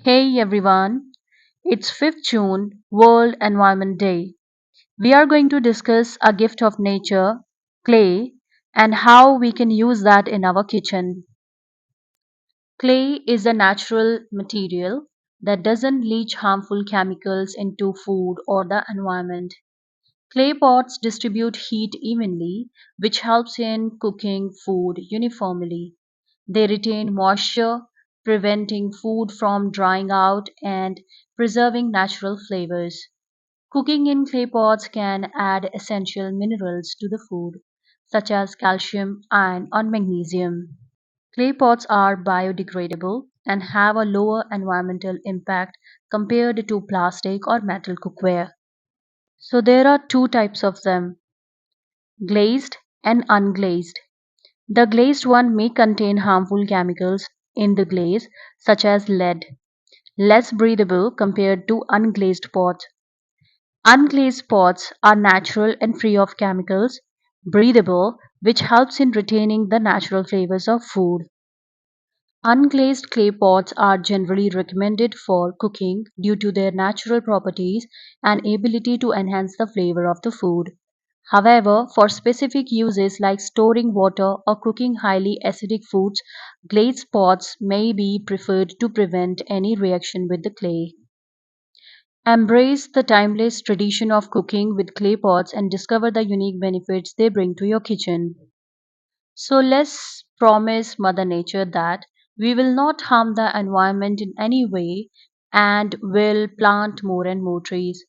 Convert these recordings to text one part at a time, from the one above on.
Hey everyone, it's 5th June, World Environment Day. We are going to discuss a gift of nature, clay, and how we can use that in our kitchen. Clay is a natural material that doesn't leach harmful chemicals into food or the environment. Clay pots distribute heat evenly, which helps in cooking food uniformly. They retain moisture, preventing food from drying out and preserving natural flavors. Cooking in clay pots can add essential minerals to the food, such as calcium, iron, or magnesium. Clay pots are biodegradable and have a lower environmental impact compared to plastic or metal cookware. So there are two types of them, glazed and unglazed. The glazed one may contain harmful chemicals in the glaze, such as lead, less breathable compared to unglazed pots. Unglazed pots are natural and free of chemicals, breathable, which helps in retaining the natural flavors of food. Unglazed clay pots are generally recommended for cooking due to their natural properties and ability to enhance the flavor of the food. However, for specific uses like storing water or cooking highly acidic foods, glazed pots may be preferred to prevent any reaction with the clay. Embrace the timeless tradition of cooking with clay pots and discover the unique benefits they bring to your kitchen. So let's promise Mother Nature that we will not harm the environment in any way and will plant more and more trees.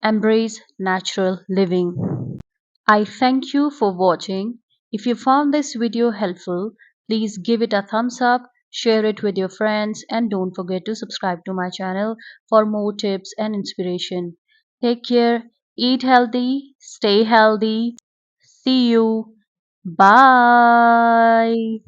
Embrace natural living. I thank you for watching. If you found this video helpful, please give it a thumbs up, share it with your friends, and don't forget to subscribe to my channel for more tips and inspiration. Take care, eat healthy, stay healthy. See you. Bye.